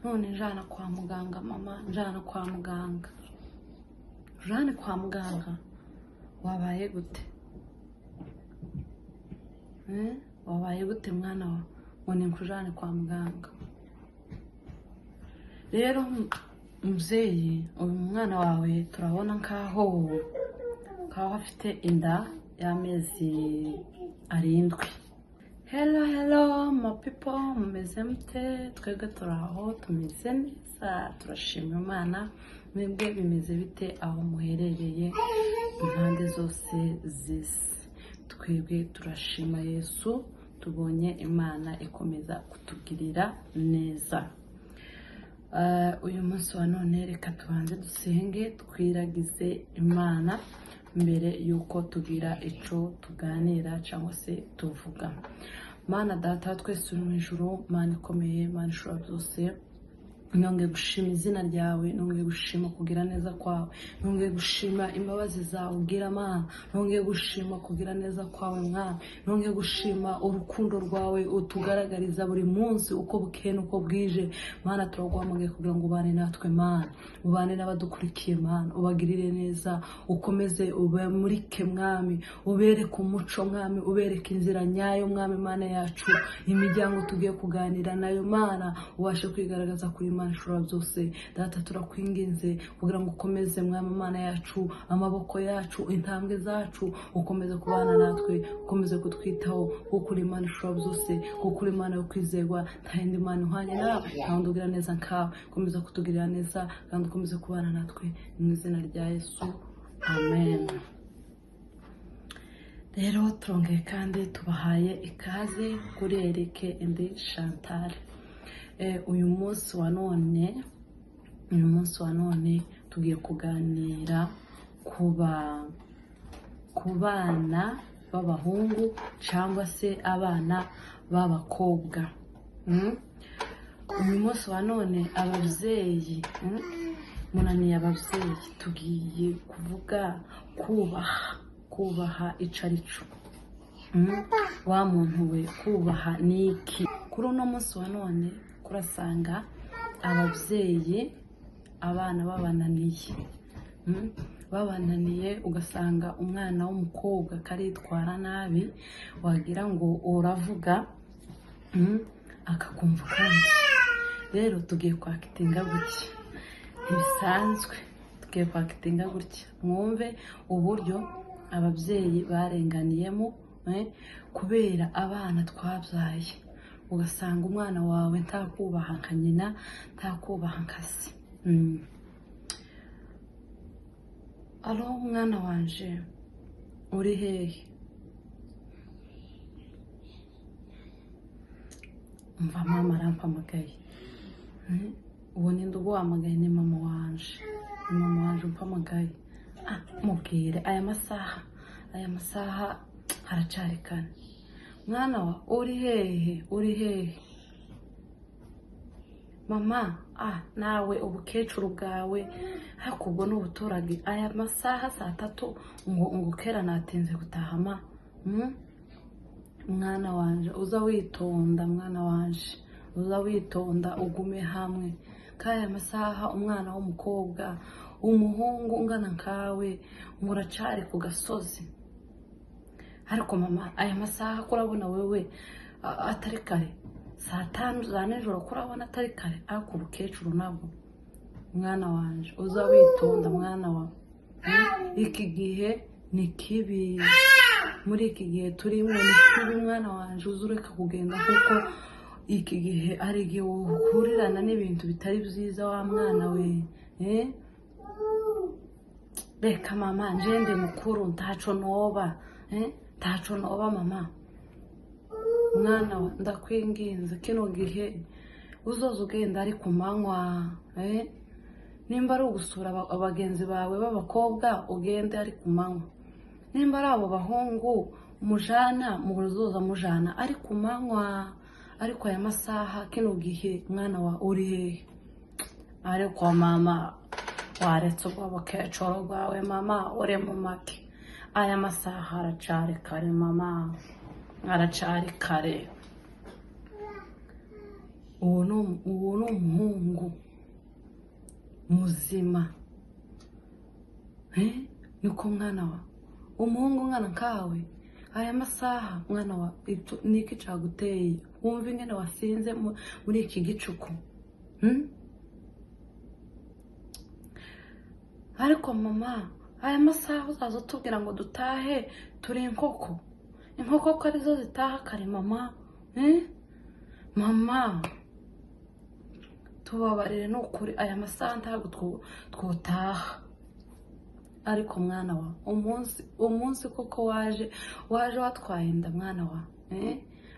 none njana kwa muganga mama, njana kwa muganga. Jane kwa muganga wabaye gute? Wabaye gute mwana wa? None nkujane kwa muganga. Rero mubyeyi, uyu mwana wawe turabona nkaho afite inda y'amezi 7. Hello my people, mumeze mute? Twebwe turaho tumeze neza, turashima Imana. Mwebwe bimeze bite aho muherereye impande zose z'isi? Twebwe turashima Yesu, tubonye Imana ikomeza kutugirira neza. Uyu munsi wa none reka tubanze dusenge, twiragize Imana mbere yuko tugira ico tuganira cyangwa se tuvuga. Mana data twese uri mu ijuru, Mana ikomeye, Mana ishobora byose, nongeye gushima izina ryawe, nongeye gushima kugira neza kwawe, nongeye gushima imbabazi zawe ugira Mana, nongeye gushima kugira neza kwawe Mwana, nongeye gushima urukundo rwawe utugaragariza buri munsi uko bukeye uko bwije. Mana turaguhamagaye kugira ngo ubane natwe Mana, ubane n'abadukurikiye Mana, ubagirire neza, ukomeze ubamurike Mwami, ubereke umuco Mwami, ubereke inzira nyayo Mwami Mana yacu, imiryango tugiye kuganira nayo Mana ubashe kwigaragaza kuri Mana ishobora byose. Data turakwinginze kugira ngo ukomeze Mwami Mana yacu, amaboko yacu, intambwe zacu, ukomeze kubana natwe, ukomeze kutwitaho, kuko uri Mana ishobora byose, kuko uri Mana yo kwizerwa, nta yindi Mana uhanye nawe, kandi ugira neza nkawe. Ukomeze kutugirira neza kandi ukomeze kubana natwe mu izina rya Yesu, amen. Rero turongeye kandi tubahaye ikaze kuri Eric and Chantal. Uyu munsi wa none tugiye kuganira ku bana b'abahungu cyangwa se abana b'abakobwa. Uyu munsi wa none ababyeyi, munaniye ababyeyi, tugiye kuvuga kubaha icarico. Wa muntu we, kubaha niki? Kuri uno munsi wa none kurasanga ababyeyi abana babananiye, ugasanga umwana w'umukobwa karitwara nabi, wagira ngo uravuga akakumva kandi. Rero tugiye kwakitinga gutya, ntibisanzwe, tugiye kwakitinga gutya. Mwumve uburyo ababyeyi barenganiyemo kubera abana twabyaye. Ugasanga umwana wawe ntakubaha nka nyina, ntakubaha nka se. Alo mwana wanje, uri hehe? Umva mama arampamagaye. Uwo ni nde uguhamagaye? Ni mama wanje, ni mama wanje umpamagaye. Mubwire aya masaha haracari kane. Mwana wa, uri hehe? Mama, nawe ubukecuru bwawe hakubwo n'ubuturage, aya masaha 3 ngo kera natinze gutaha ma. Mwana wanje uza witonda, mwana wanje uza witonda, ugume hamwe. Kaya masaha umwana w'umukobwa, umuhungu ungana nkawe ngo uracari ku gasozi. Ariko mama, aya masaha kurabona wewe atari kare, 5 za nijoro kurabona atari kare, ariko ubukecuru nabwo. Mwana wanje uza witonda, mwana wa. Iki gihe ni kibi, muri iki gihe turimo ni kibi mwana wanje, uzureka kugenda kuko iki gihe ari gihe uhurirana n'ibintu bitari byiza wa mwana we. Reka mama, njende mukuru, ntaco noba mama. Mwana wa, ndakwinginze kino gihe uzoza ugenda ari ku manywa. Nimba ari ugusura abagenzi bawe b'abakobwa, ugende ari ku manywa. Nimba ari abo bahungu mujana, muzoza mujana ari ku manywa. Ariko aya masaha kino gihe mwana wa uri hehe? Ariko mama, waretse ubwo bukecuru bwawe mama, uri mu maki. Aya masaha aracari kare mama, aracari kare. uwo ni umuhungu muzima. Niko mwana wa umuhungu mwana nkawe aya masaha mwana wa niki caguteye wumva ingene wasinze muri iki gicuku. Ariko mama aya masaha uzaza tubwira ngo dutahe turi inkoko ko arizo zitaha kare mama. Mama tubabarire n'ukuri aya masaha ntabwo twotaha. Ariko mwana wa umunsi koko waje watwaye inda mwana wa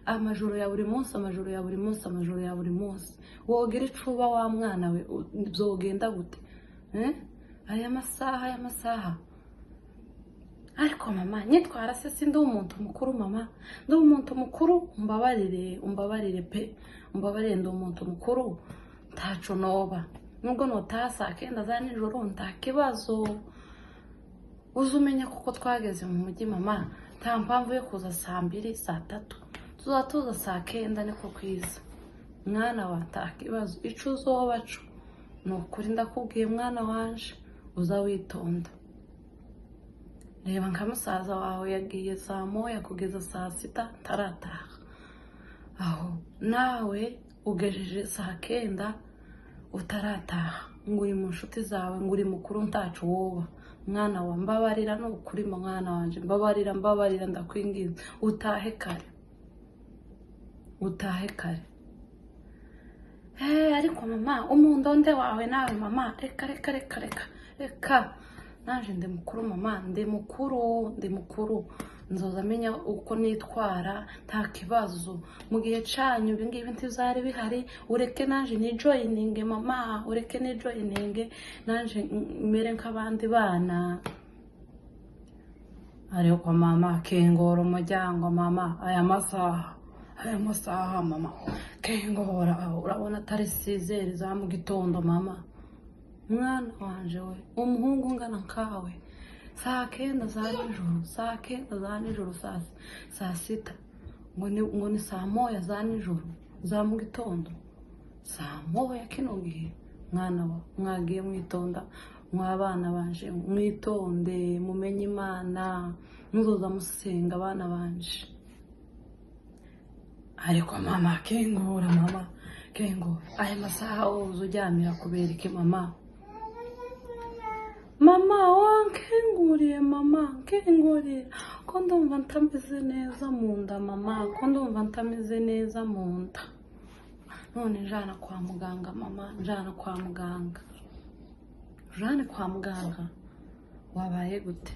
amajoro ya buri munsi wogira icuba wa mwana we bizogenda gute? aya masaha. Ariko mama nyitwara se sindi umuntu mukuru mama, ndi umuntu mukuru. Umbabarire pe, umbabarire, ndi umuntu mukuru ntaco noba. Nubwo notaha saa 9 za nijoro nta kibazo. Uzumenya kuko twageze mu mujyi mama, nta mpamvu yo kuza saa 2 saa 3, tuzatuza saa 9 niko kwiza. Mwana wa nta kibazo, ico uzobaco nukuri ndakubwiye mwana wanje, uza witonda. Reba nka musaza wawe yagiye saa 1 kugeza saa 6 tarataha, aho nawe ugejeje saa 9 utarataha, ngo uri mu nshuti zawe, ngo uri mukuru ntacu woba. Mwana wa mbabarira n'ukuri mwana wanje, mbabarira ndakwingiza utahe kare. Ariko mama umundonde wawe nawe mama, reka nanje ndi mukuru mama, ndi mukuru nzoza menya uko nitwara nta kibazo. Mu gihe canyu ibingibi ntizari bihari, ureke nanje ni joining mama, ureke ni joining nanje mere nk'abandi bana. Ariko mama kengora umuryango mama, aya masaha mama kengora, urabona atari 6 za mu gitondo mama. Mwana wanje we umuhungu ngana nkawe saa 9 za nijoro saa 6 ngo ni saa 1 za nijoro za mu gitondo, saa 1 kino gihe. Mwana wa mwagiye mwitonda mwabana banje, mwitonde mumenye Imana, muzoza musenga abana banje. Ariko mama kengora aya masaha uzuryamira kubera iki mama? Mama wankenguriye mama, nkenguriye ko ndumva ntameze neza mu nda mama, none njana kwa muganga mama, njana kwa muganga. Wabaye gute?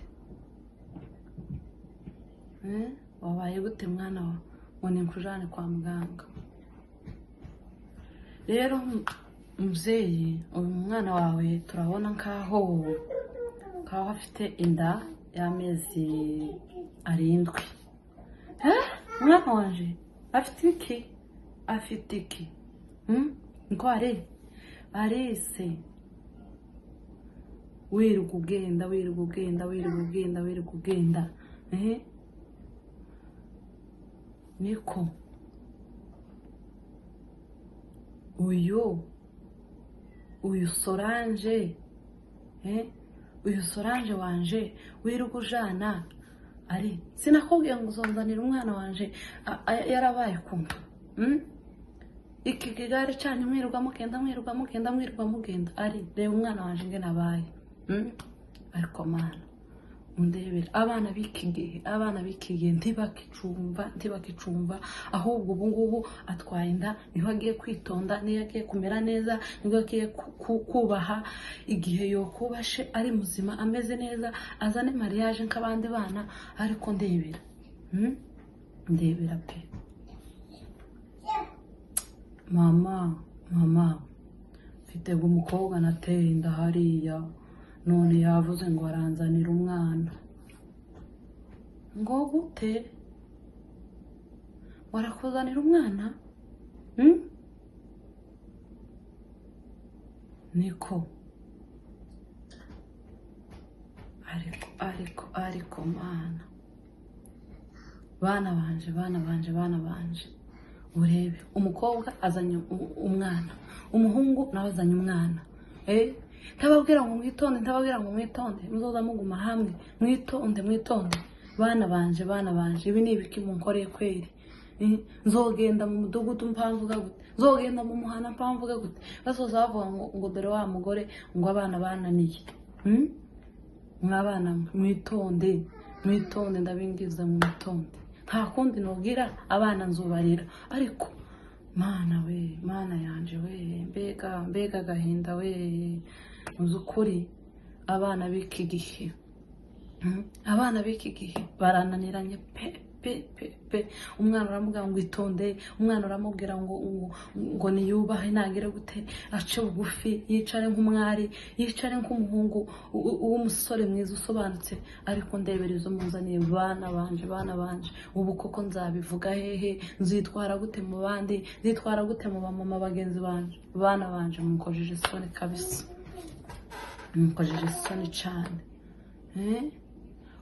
Wabaye gute mwana wa ngo nkujane kwa muganga? Rero mubyeyi uyu mwana wawe turabona nkaho afite inda y'amezi 7. Mwana wanje afite iki? Ngo arise wirirwa ugenda. Niko uyu Solange wanje wirirwa ujana ari sinakubwiye ngo uzonzanira umwana wanje yarabaye kumva. Iki kigare cyane mwirirwa mugenda ari reba umwana wanje ngene abaye. Ariko mana undebera abana b'iki gihe ntibakicumva, ahubwo ubu ngubu atwaye inda, niho agiye kwitonda, niyo agiye kumera neza, niyo agiye kubaha igihe yokubashe ari muzima ameze neza, azane mariage nk'abandi bana. Ariko ndebera pe mama mfite umukobwa nateye inda hariya, none yavuze ngo aranzanira umwana. Ngo gute? Warakuzanira umwana? Niko ariko mana, bana banje urebe umukobwa azanye umwana, umuhungu nawe azanye umwana. Ntababwira ngo mwitonde, muzoza muguma hamwe, mwitonde. Bana banje, ibi ni ibiki munkoreye kweri? Nzogenda mu mudugudu mpamvuga gute, nzogenda mu muhana mpamvuga gute, basoza bavuga ngo dore wa mugore ngo abana bananiye. Mwabana mwitonde, ndabingiza mwitonde. Nta kundi nobwira abana nzubarira, ariko mana yanje we, mbega agahinda we. Muzukuri abana b'iki gihe, barananiranye pe. Umwana uramubwira ngo itonde, umwana uramubwira ngo niyubahe, nagire gute, ace bugufi, yicare nk'umwari, yicare nk'umuhungu w'umusore mwiza usobanutse. Ariko ndebera izo munzaniye bana banje, ubu koko nzabivuga hehe? Nzitwara gute mu bandi? Nzitwara gute mu bamama bagenzi banje? Bana banje mukojeje isoni kabisa, mukojeje isoni cyane.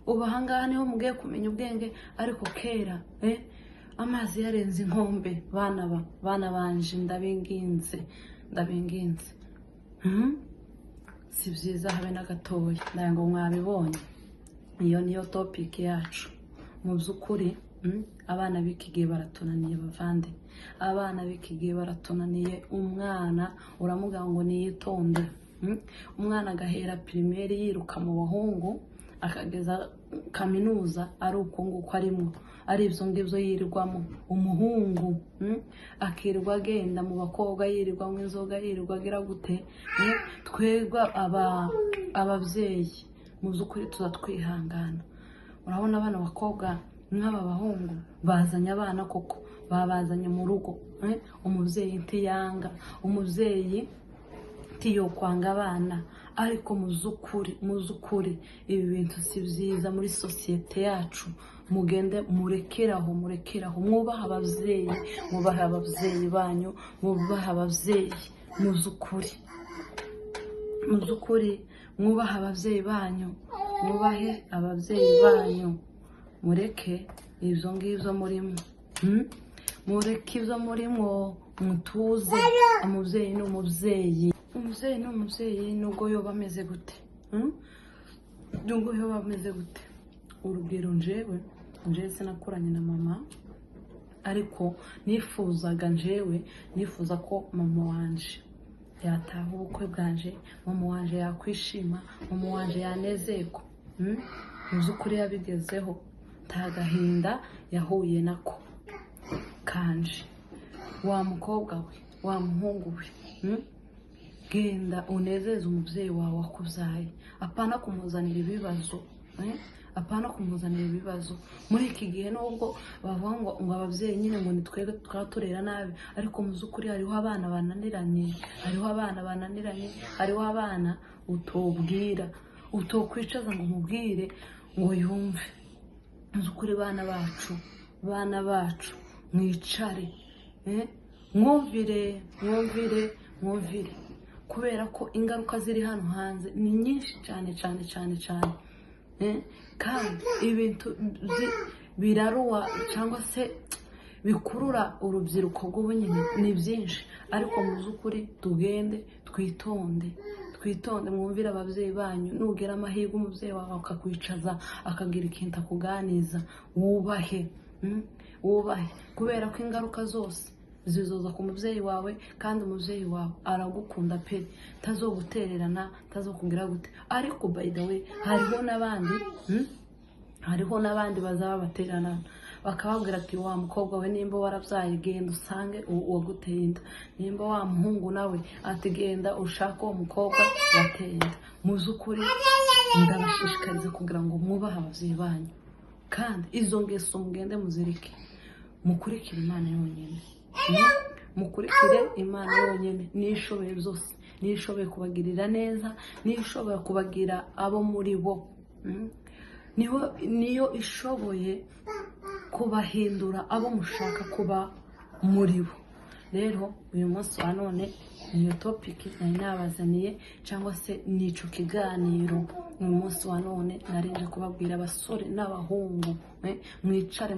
Ubu ahangaha niho mugiye kumenya ubwenge, ariko kera amazi yarenze inkombe. Bana banje, ndabinginze. Si byiza habe na gatoya, ndagira ngo mwabibonye. Iyo niyo topic yacu mu by'ukuri. Abana b'iki gihe baratunaniye bavande, abana b'iki gihe baratunaniye. Umwana uramubwira ngo niyitonde, umwana agahera primaire yiruka mu bahungu akageza kaminuza ari uko nguko arimo, ari ibyo ngibyo yirirwamo. Umuhungu akirirwa agenda mu bakobwa, yirirwa mu inzoga, yirirwa agira gute. Twebwe ababyeyi mu by'ukuri tuza twihangana. Urabona abana bakobwa nk'aba bahungu bazanye abana koko, babazanye mu rugo. Umubyeyi ntiyanga, umubyeyi tiyo kwanga abana. Ariko muzukuri ibi bintu si byiza muri sosiyete yacu. Mugende murekeraho, mwubaha ababyeyi, banyu, mwubaha ababyeyi. Muzukuri mwubaha ababyeyi banyu, mwubahe ababyeyi banyu. Mureke ibyo ngibyo murimo, mureke ibyo murimo, mutuze. Umubyeyi ni umubyeyi, nubwo yoba ameze gute, urugero njyewe sinakuranye na mama, ariko nifuza ko mama wanje yataha ubukwe bwanje, mama wanje yakwishima, mama wanje yanezerwa. Mu by'ukuri yabigezeho, nta gahinda yahuye nako kanje. Wa mukobwa we, wa muhungu we, genda unezeze umubyeyi wawe wakubyaye, apana kumuzanira ibibazo. Muri iki gihe nubwo bavuga ngo ababyeyi nyine ngo ni twebwe twaturera nabi, ariko mu by'ukuri hariho abana bananiranye, hariho abana utokwicaza ngo umubwire ngo yumve. Mu by'ukuri bana bacu mwicare, mwumvire, kubera ko ingaruka ziri hano hanze ni nyinshi cyane. Kandi ibintu biraruwa cyangwa se bikurura urubyiruko rw'ubunyine ni byinshi. Ariko mu by'ukuri tugende twitonde, mwumvire ababyeyi banyu. Nugera amahirwe umubyeyi wawe akakwicaza, akagira ikintu akuganiza, wubahe, kubera ko ingaruka zose zizoza ku mubyeyi wawe, kandi umubyeyi wawe aragukunda pe, tazogutererana, tazokugira gute. Ariko by the way, hariho n'abandi bazaba baterana, bakababwira ati wa mukobwa we, nimba warabyaye genda usange uwaguteye inda. Nimba wa muhungu nawe ati genda ushake uwo mukobwa wateye inda. Mu by'ukuri ndabashishikariza kugira ngo mwubahe ababyeyi banyu, kandi izo ngeso mugende muzirike. Mukurikire Imana yonyine, niyo ishoboye byose, niyo ishoboye kubagirira neza, niyo ishoboye kubagira abo muri bo, niyo ishoboye kubahindura abo mushaka kuba muri bo. Rero uyu munsi wa none niyo topic nari nabazaniye cyangwa se nico kiganiro uyu munsi wa none narinje kubabwira abasore n'abahungu mwicare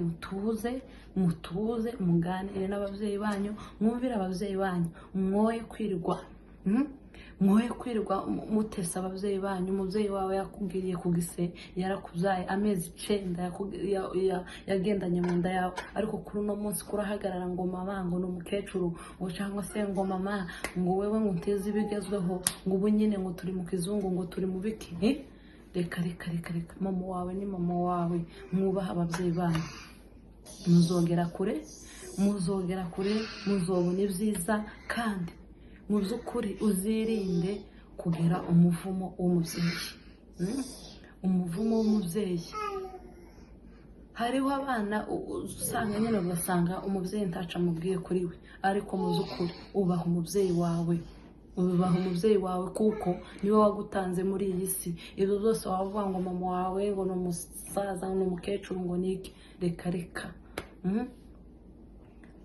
mutuze muganire n'abavyeyi banyu mwumvira abavyeyi banyu mwoye kwirirwa mutesa abavyeyi banyu. Umuvyeyi wawe yakugiriye kugise yarakuvyaye amezi 9 yagendanye mu nda yawe, ariko kuri uno munsi kurahagarara ngo mama ngo n'umukecuru ngo cyangwa se ngo mama ngo wewe ngo uteze ibigezweho ngo ubu nyine ngo turi mu kizungu ngo turi mu biki. Reka mama wawe ni mama wawe, mwubaha abavyeyi banyu, muzogera kure muzobona ibyiza, kandi mu by'ukuri uzirinde kugira umuvumo w'umubyeyi. Umuvumo w'umubyeyi, hariho abana usanga nyine ugasanga umubyeyi ntaca amubwiye kuri we, ariko mu by'ukuri ubaha umubyeyi wawe kuko niwe wagutanze muri iyi si. Ibyo byose wavuga ngo mama wawe ngo ni umusaza ngo ni umukecuru ngo niki, reka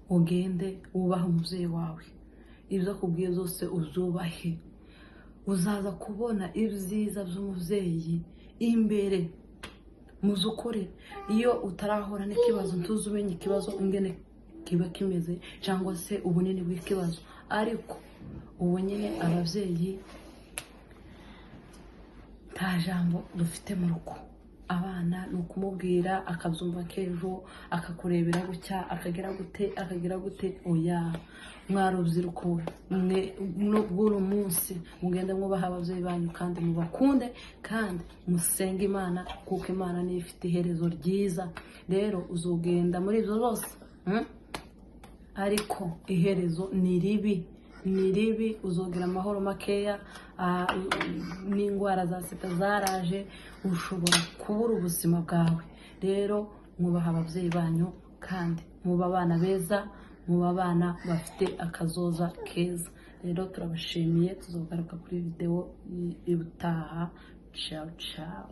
ugende wubaha umubyeyi wawe, ibyo akubwiye byose uzubahe. Uzaza kubona ibyiza by'umubyeyi imbere. Mu by'ukuri iyo utarahura n'ikibazo ntuzi umenya ikibazo ingene kiba kimeze cyangwa se ubunini bw'ikibazo, ariko ubu nyine ababyeyi nta jambo dufite mu rugo. Abana ni ukumubwira akabyumva k'ejo akakurebera gutya akagira gute. Oya, mwarubyiruko mwe bw'uno munsi mugende mwubaha ababyeyi banyu kandi mubakunde kandi musenge Imana, kuko Imana niyo ifite iherezo ryiza. Rero uzogenda muri ibyo byose ariko iherezo ni ribi, uzogira amahoro makeya, n'indwara za sida zaraje, ushobora kubura ubuzima bwawe. Rero mwubaha ababyeyi banyu kandi muba abana beza, muba abana bafite akazoza keza. Rero turabashimiye, tuzogaruka kuri video y'ubutaha. Ciao.